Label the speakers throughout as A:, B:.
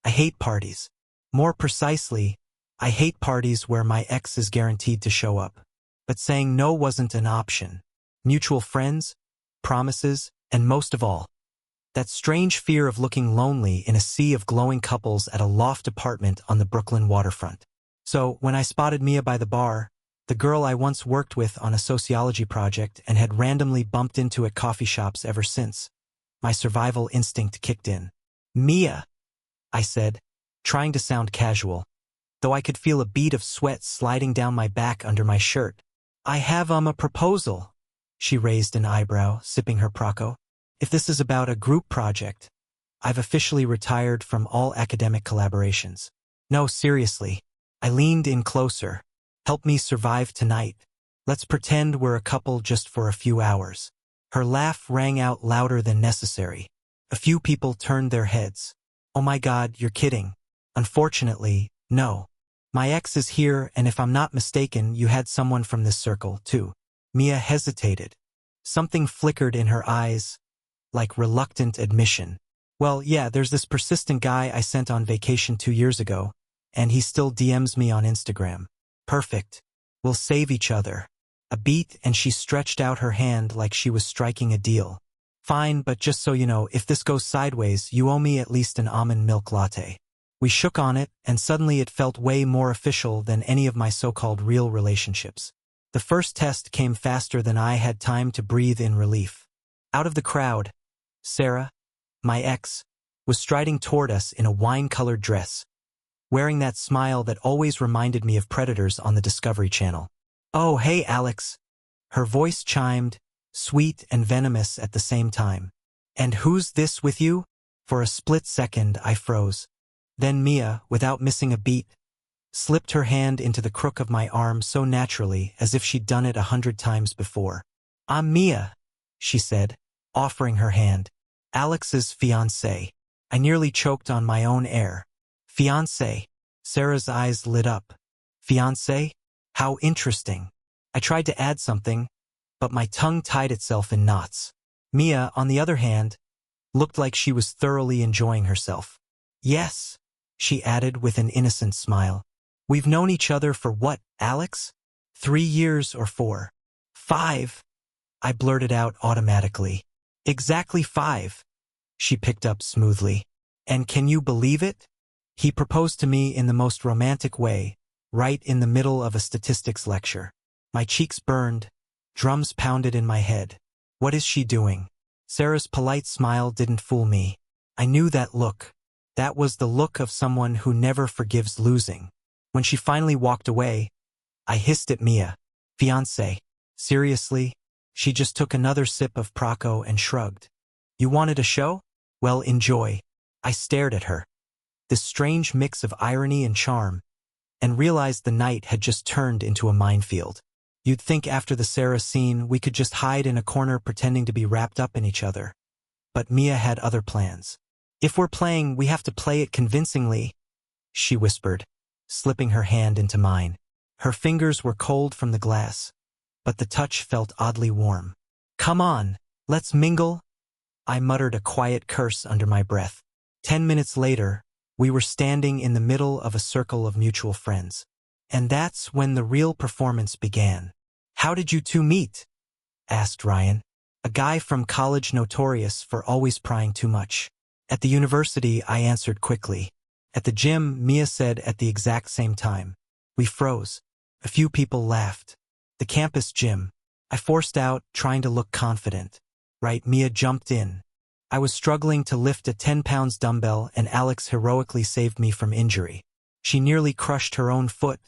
A: I hate parties. More precisely, I hate parties where my ex is guaranteed to show up. But saying no wasn't an option. Mutual friends, promises, and most of all, that strange fear of looking lonely in a sea of glowing couples at a loft apartment on the Brooklyn waterfront. So, when I spotted Mia by the bar, the girl I once worked with on a sociology project and had randomly bumped into at coffee shops ever since, my survival instinct kicked in. "Mia," I said, trying to sound casual, though I could feel a bead of sweat sliding down my back under my shirt. "I have a proposal." She raised an eyebrow, sipping her Prosecco. "If this is about a group project, I've officially retired from all academic collaborations." "No, seriously." I leaned in closer. "Help me survive tonight. Let's pretend we're a couple just for a few hours." Her laugh rang out louder than necessary. A few people turned their heads. "Oh my God, you're kidding." "Unfortunately, no. My ex is here, and if I'm not mistaken, you had someone from this circle, too." Mia hesitated. Something flickered in her eyes, like reluctant admission. "Well, yeah, there's this persistent guy I sent on vacation 2 years ago, and he still DMs me on Instagram." "Perfect. We'll save each other." A beat, and she stretched out her hand like she was striking a deal. "Fine, but just so you know, if this goes sideways, you owe me at least an almond milk latte." We shook on it, and suddenly it felt way more official than any of my so-called real relationships. The first test came faster than I had time to breathe in relief. Out of the crowd, Sarah, my ex, was striding toward us in a wine-colored dress, wearing that smile that always reminded me of predators on the Discovery Channel. "Oh, hey, Alex." Her voice chimed, sweet and venomous at the same time. "And who's this with you?" For a split second, I froze. Then Mia, without missing a beat, slipped her hand into the crook of my arm so naturally as if she'd done it 100 times before. "I'm Mia," she said, offering her hand. "Alex's fiancé." I nearly choked on my own air. "Fiancé?" Sarah's eyes lit up. "Fiancé? How interesting." I tried to add something, but my tongue tied itself in knots. Mia, on the other hand, looked like she was thoroughly enjoying herself. "Yes," she added with an innocent smile. "We've known each other for what, Alex? 3 years or 4? 5? I blurted out automatically. "Exactly 5. She picked up smoothly. "And can you believe it? He proposed to me in the most romantic way, right in the middle of a statistics lecture." My cheeks burned, drums pounded in my head. What is she doing? Sarah's polite smile didn't fool me. I knew that look. That was the look of someone who never forgives losing. When she finally walked away, I hissed at Mia. "Fiancé? Seriously?" She just took another sip of Prosecco and shrugged. "You wanted a show? Well, enjoy." I stared at her, this strange mix of irony and charm, and realized the night had just turned into a minefield. You'd think after the Sarah scene we could just hide in a corner pretending to be wrapped up in each other. But Mia had other plans. "If we're playing, we have to play it convincingly," she whispered, slipping her hand into mine. Her fingers were cold from the glass, but the touch felt oddly warm. "Come on, let's mingle." I muttered a quiet curse under my breath. 10 minutes later, we were standing in the middle of a circle of mutual friends. And that's when the real performance began. "How did you two meet?" asked Ryan, a guy from college notorious for always prying too much. "At the university," I answered quickly. "At the gym," Mia said at the exact same time. We froze. A few people laughed. "The campus gym," I forced out, trying to look confident. "Right," Mia jumped in. I was struggling to lift a 10 pounds dumbbell and Alex heroically saved me from injury. She nearly crushed her own foot,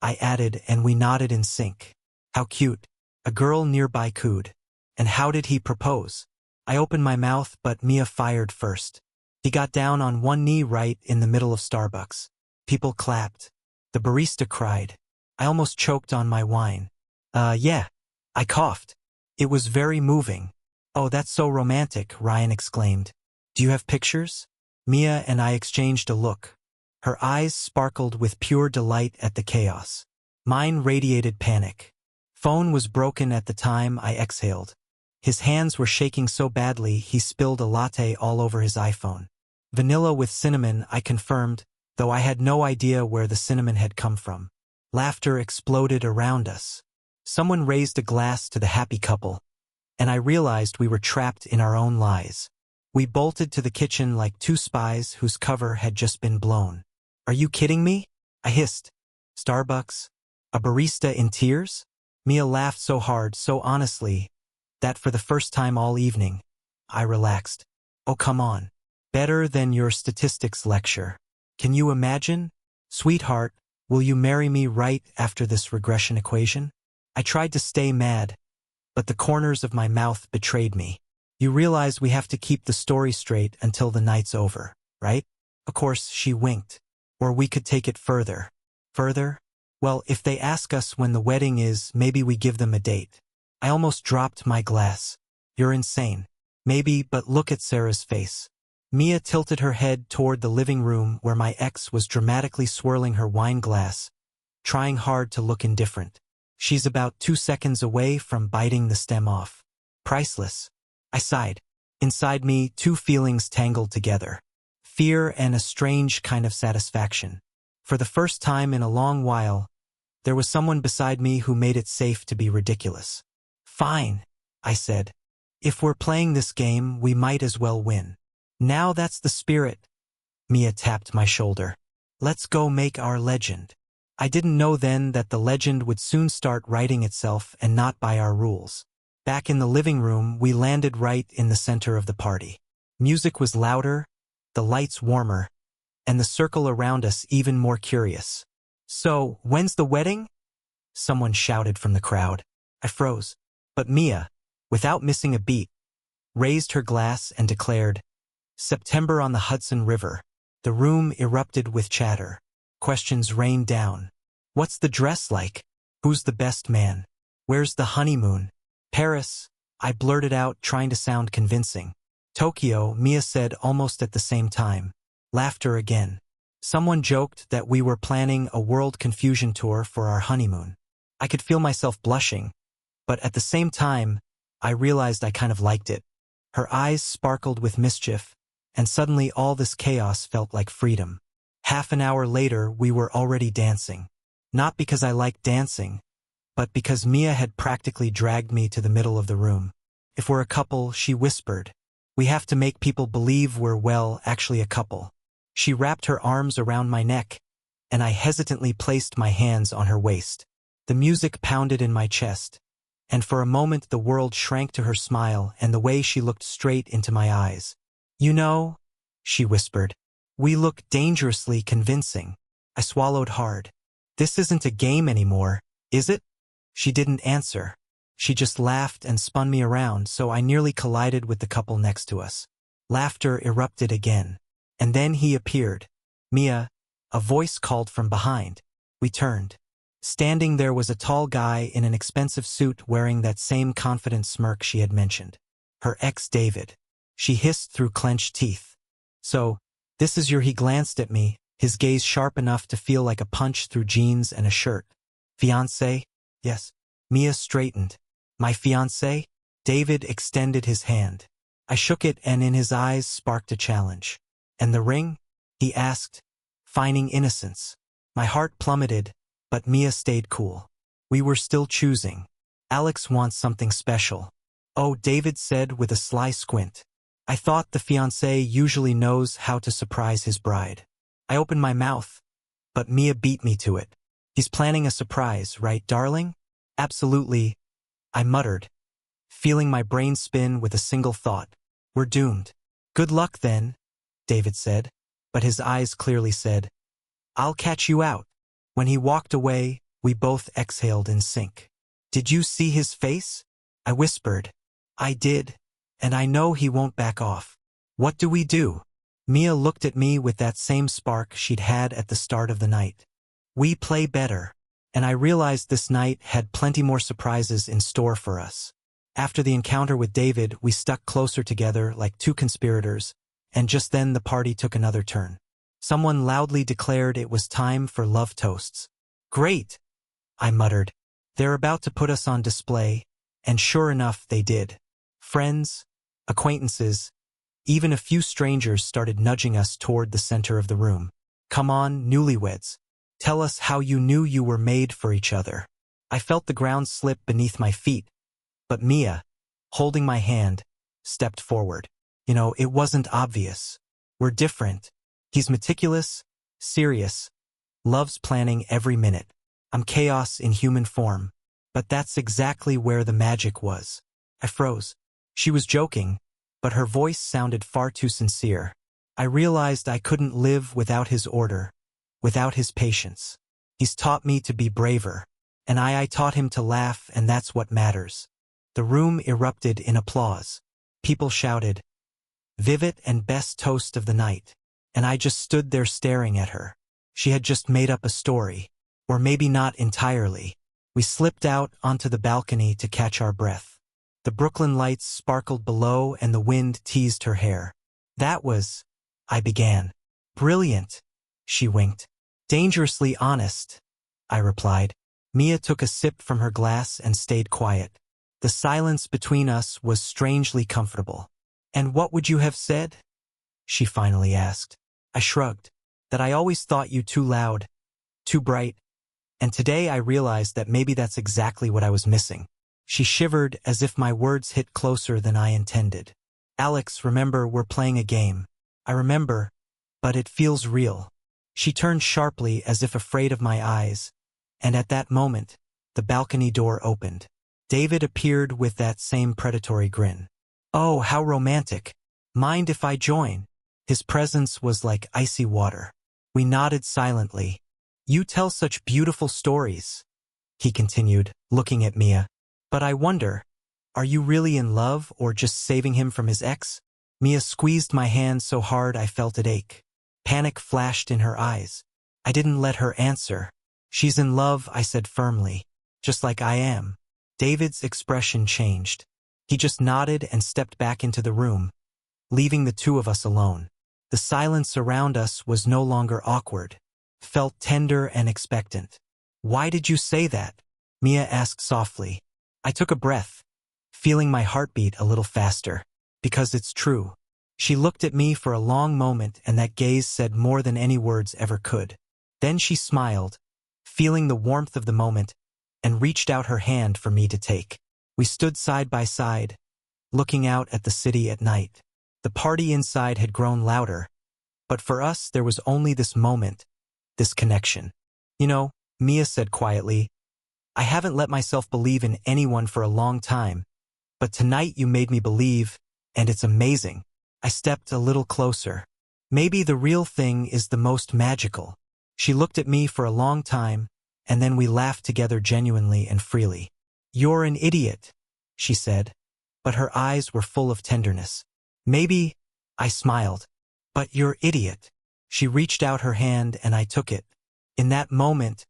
A: I added, and we nodded in sync. "How cute." A girl nearby cooed. "And how did he propose?" I opened my mouth, but Mia fired first. "He got down on one knee right in the middle of Starbucks." People clapped. The barista cried. I almost choked on my wine. Yeah." I coughed. "It was very moving." "Oh, that's so romantic," Ryan exclaimed. "Do you have pictures?" Mia and I exchanged a look. Her eyes sparkled with pure delight at the chaos. Mine radiated panic. Phone was broken at the time. I exhaled. His hands were shaking so badly he spilled a latte all over his iPhone. Vanilla with cinnamon, I confirmed, though I had no idea where the cinnamon had come from. Laughter exploded around us. Someone raised a glass to the happy couple, and I realized we were trapped in our own lies. We bolted to the kitchen like two spies whose cover had just been blown. "Are you kidding me?" I hissed. "Starbucks? A barista in tears?" Mia laughed so hard, so honestly, that for the first time all evening, I relaxed. "Oh, come on. Better than your statistics lecture. Can you imagine? Sweetheart, will you marry me right after this regression equation?" I tried to stay mad, but the corners of my mouth betrayed me. "You realize we have to keep the story straight until the night's over, right?" Of course, she winked. "Or we could take it further." "Further? Well, if they ask us when the wedding is, maybe we give them a date." I almost dropped my glass. "You're insane." "Maybe, but look at Sarah's face." Mia tilted her head toward the living room where my ex was dramatically swirling her wine glass, trying hard to look indifferent. "She's about 2 seconds away from biting the stem off." "Priceless." I sighed. Inside me, two feelings tangled together. Fear and a strange kind of satisfaction. For the first time in a long while, there was someone beside me who made it safe to be ridiculous. "Fine," I said. "If we're playing this game, we might as well win." "Now that's the spirit." Mia tapped my shoulder. "Let's go make our legend." I didn't know then that the legend would soon start writing itself and not by our rules. Back in the living room, we landed right in the center of the party. Music was louder, the lights warmer, and the circle around us even more curious. "So, when's the wedding?" someone shouted from the crowd. I froze. But Mia, without missing a beat, raised her glass and declared, "September on the Hudson River." The room erupted with chatter. Questions rained down. "What's the dress like? Who's the best man? Where's the honeymoon?" "Paris," I blurted out, trying to sound convincing. "Tokyo," Mia said almost at the same time. Laughter again. Someone joked that we were planning a world confusion tour for our honeymoon. I could feel myself blushing, but at the same time, I realized I kind of liked it. Her eyes sparkled with mischief, and suddenly all this chaos felt like freedom. Half an hour later, we were already dancing. Not because I liked dancing, but because Mia had practically dragged me to the middle of the room. "If we're a couple," she whispered, "we have to make people believe we're, well, actually a couple." She wrapped her arms around my neck, and I hesitantly placed my hands on her waist. The music pounded in my chest, and for a moment the world shrank to her smile and the way she looked straight into my eyes. "You know," she whispered, "we look dangerously convincing." I swallowed hard. "This isn't a game anymore, is it?" She didn't answer. She just laughed and spun me around, so I nearly collided with the couple next to us. Laughter erupted again. And then he appeared. "Mia," a voice called from behind. We turned. Standing there was a tall guy in an expensive suit wearing that same confident smirk she had mentioned. Her ex David. She hissed through clenched teeth. "So, this is your—" He glanced at me, his gaze sharp enough to feel like a punch through jeans and a shirt. "Fiancé?" "Yes." Mia straightened. "My fiancé?" David extended his hand. I shook it, and in his eyes sparked a challenge. "And the ring?" he asked, feigning innocence. My heart plummeted, but Mia stayed cool. We were still choosing. "Alex wants something special." "Oh," David said with a sly squint. "I thought the fiancé usually knows how to surprise his bride." I opened my mouth, but Mia beat me to it. "He's planning a surprise, right, darling?" "Absolutely," I muttered, feeling my brain spin with a single thought. "We're doomed." "Good luck then," David said, but his eyes clearly said, "I'll catch you out." When he walked away, we both exhaled in sync. "Did you see his face?" I whispered. "I did, and I know he won't back off." "What do we do?" Mia looked at me with that same spark she'd had at the start of the night. "We play better." And I realized this night had plenty more surprises in store for us. After the encounter with David, we stuck closer together like two conspirators, and just then the party took another turn. Someone loudly declared it was time for love toasts. "Great," I muttered. "They're about to put us on display," and sure enough they did. Friends, acquaintances, Even a few strangers started nudging us toward the center of the room. Come on, newlyweds. Tell us how you knew you were made for each other. I felt the ground slip beneath my feet, but Mia, holding my hand, stepped forward. It wasn't obvious. We're different. He's meticulous, serious, loves planning every minute. I'm chaos in human form. But that's exactly where the magic was. I froze. She was joking, but her voice sounded far too sincere. I realized I couldn't live without his order, without his patience. He's taught me to be braver, and I taught him to laugh, and that's what matters. The room erupted in applause. People shouted, "Vivid and best toast of the night." And I just stood there staring at her. She had just made up a story. Or maybe not entirely. We slipped out onto the balcony to catch our breath. The Brooklyn lights sparkled below and the wind teased her hair. That was, I began. Brilliant, she winked. Dangerously honest, I replied. Mia took a sip from her glass and stayed quiet. The silence between us was strangely comfortable. And what would you have said? She finally asked. I shrugged. That I always thought you too loud, too bright. And today I realized that maybe that's exactly what I was missing. She shivered as if my words hit closer than I intended. Alex, remember, we're playing a game. I remember, but it feels real. She turned sharply as if afraid of my eyes, and at that moment, the balcony door opened. David appeared with that same predatory grin. Oh, how romantic. Mind if I join? His presence was like icy water. We nodded silently. You tell such beautiful stories, he continued, looking at Mia. But I wonder, are you really in love or just saving him from his ex? Mia squeezed my hand so hard I felt it ache. Panic flashed in her eyes. I didn't let her answer. She's in love, I said firmly, just like I am. David's expression changed. He just nodded and stepped back into the room, leaving the two of us alone. The silence around us was no longer awkward. Felt tender and expectant. Why did you say that? Mia asked softly. I took a breath, feeling my heartbeat a little faster. Because it's true. She looked at me for a long moment and that gaze said more than any words ever could. Then she smiled, feeling the warmth of the moment, and reached out her hand for me to take. We stood side by side, looking out at the city at night. The party inside had grown louder, but for us there was only this moment, this connection. Mia said quietly, I haven't let myself believe in anyone for a long time, but tonight you made me believe, and it's amazing. I stepped a little closer. Maybe the real thing is the most magical. She looked at me for a long time, and then we laughed together genuinely and freely. You're an idiot, she said, but her eyes were full of tenderness. Maybe, I smiled, but you're idiot. She reached out her hand and I took it. In that moment,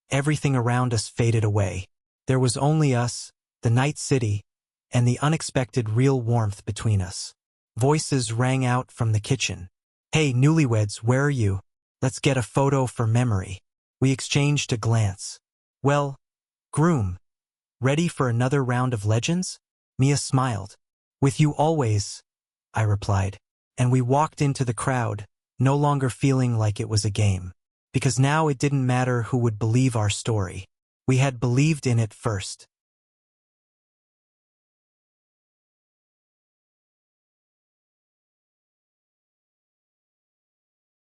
A: everything around us faded away. There was only us, the night city, and the unexpected real warmth between us. Voices rang out from the kitchen. Hey, newlyweds, where are you? Let's get a photo for memory. We exchanged a glance. Well, groom, ready for another round of legends? Mia smiled. With you always, I replied. And we walked into the crowd, no longer feeling like it was a game. Because now it didn't matter who would believe our story. We had believed in it first.